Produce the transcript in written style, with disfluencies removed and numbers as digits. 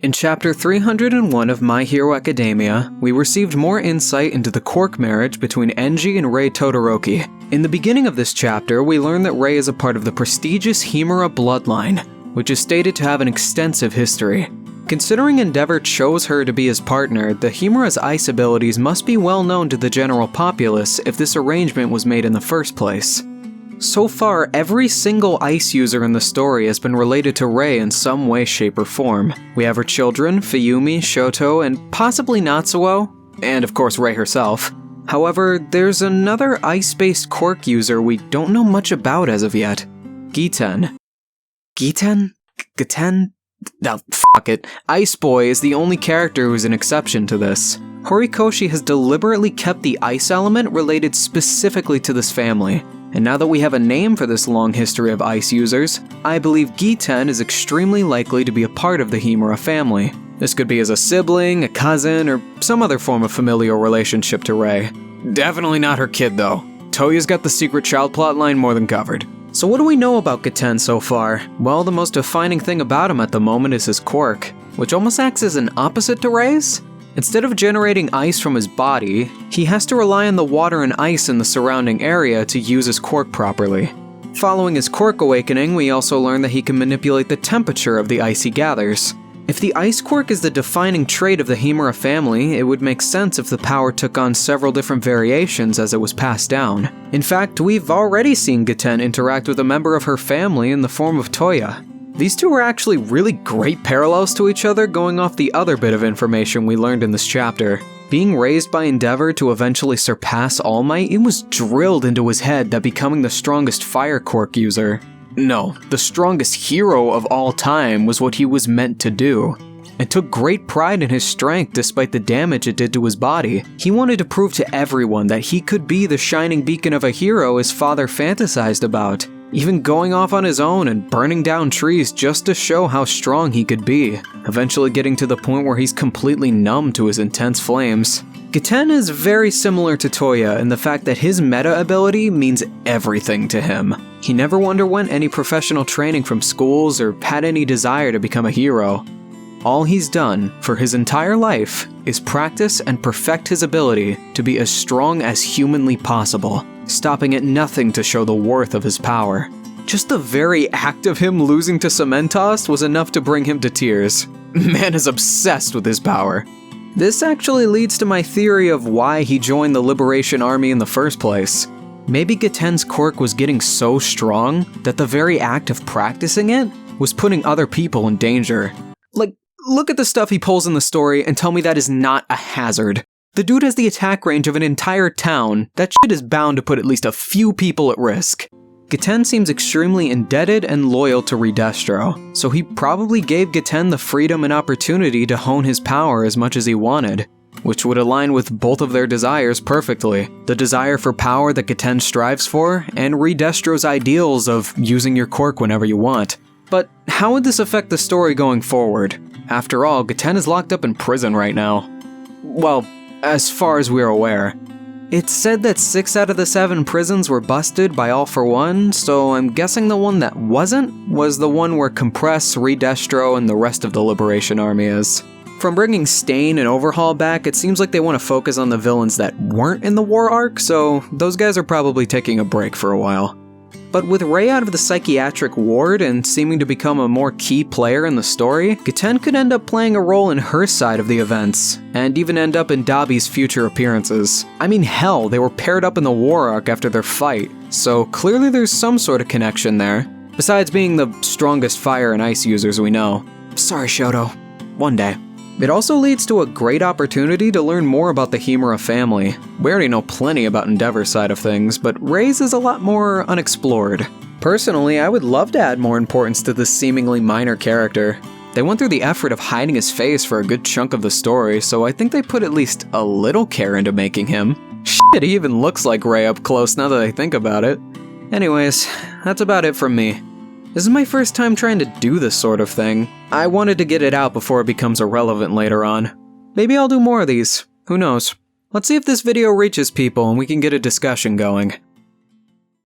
In Chapter 301 of My Hero Academia, we received more insight into the quirk marriage between Enji and Rei Todoroki. In the beginning of this chapter, we learn that Rei is a part of the prestigious HIMURA bloodline, which is stated to have an extensive history. Considering Endeavor chose her to be his partner, the HIMURA's ice abilities must be well known to the general populace if this arrangement was made in the first place. So far, every single ice user in the story has been related to Rei in some way, shape, or form. We have her children, Fuyumi, Shoto, and possibly Natsuo, and of course Rei herself. However, there's another ice-based quirk user we don't know much about as of yet. GETEN. GETEN? GETEN? No, fuck it. Ice Boy is the only character who's an exception to this. Horikoshi has deliberately kept the ice element related specifically to this family. And now that we have a name for this long history of ice users, I believe GETEN is extremely likely to be a part of the HIMURA family. This could be as a sibling, a cousin, or some other form of familial relationship to Rei. Definitely not her kid though. Toya's got the secret child plotline more than covered. So what do we know about GETEN so far? Well, the most defining thing about him at the moment is his quirk, which almost acts as an opposite to Rei's. Instead of generating ice from his body, he has to rely on the water and ice in the surrounding area to use his quirk properly. Following his quirk awakening, we also learn that he can manipulate the temperature of the ice he gathers. If the ice quirk is the defining trait of the HIMURA family, it would make sense if the power took on several different variations as it was passed down. In fact, we've already seen GETEN interact with a member of her family in the form of Toya. These two are actually really great parallels to each other, going off the other bit of information we learned in this chapter. Being raised by Endeavor to eventually surpass All Might, it was drilled into his head that becoming the strongest fire quirk user, no, the strongest hero of all time, was what he was meant to do. And took great pride in his strength despite the damage it did to his body. He wanted to prove to everyone that he could be the shining beacon of a hero his father fantasized about. Even going off on his own and burning down trees just to show how strong he could be, eventually getting to the point where he's completely numb to his intense flames. GETEN is very similar to Toya in the fact that his meta ability means everything to him. He never underwent any professional training from schools or had any desire to become a hero. All he's done for his entire life is practice and perfect his ability to be as strong as humanly possible, stopping at nothing to show the worth of his power. Just the very act of him losing to Cementoss was enough to bring him to tears. Man is obsessed with his power. This actually leads to my theory of why he joined the Liberation Army in the first place. Maybe GETEN's quirk was getting so strong that the very act of practicing it was putting other people in danger. Like, look at the stuff he pulls in the story and tell me that is not a hazard. The dude has the attack range of an entire town. That shit is bound to put at least a few people at risk. GETEN seems extremely indebted and loyal to Redestro, so he probably gave GETEN the freedom and opportunity to hone his power as much as he wanted, which would align with both of their desires perfectly. The desire for power that GETEN strives for, and Redestro's ideals of using your quirk whenever you want. But how would this affect the story going forward? After all, GETEN is locked up in prison right now. Well, as far as we're aware. It's said that 6 out of the 7 prisons were busted by All For One, so I'm guessing the one that wasn't was the one where Compress, Redestro, and the rest of the Liberation Army is. From bringing Stain and Overhaul back, it seems like they want to focus on the villains that weren't in the war arc, so those guys are probably taking a break for a while. But with Rei out of the psychiatric ward and seeming to become a more key player in the story, GETEN could end up playing a role in her side of the events, and even end up in Dabi's future appearances. I mean, hell, they were paired up in the war arc after their fight, so clearly there's some sort of connection there, besides being the strongest fire and ice users we know. Sorry, Shoto. One day. It also leads to a great opportunity to learn more about the HIMURA family. We already know plenty about Endeavor's side of things, but Rei's is a lot more unexplored. Personally, I would love to add more importance to this seemingly minor character. They went through the effort of hiding his face for a good chunk of the story, so I think they put at least a little care into making him. Shit, he even looks like Rei up close now that I think about it. Anyways, that's about it from me. This is my first time trying to do this sort of thing. I wanted to get it out before it becomes irrelevant later on. Maybe I'll do more of these. Who knows? Let's see if this video reaches people and we can get a discussion going.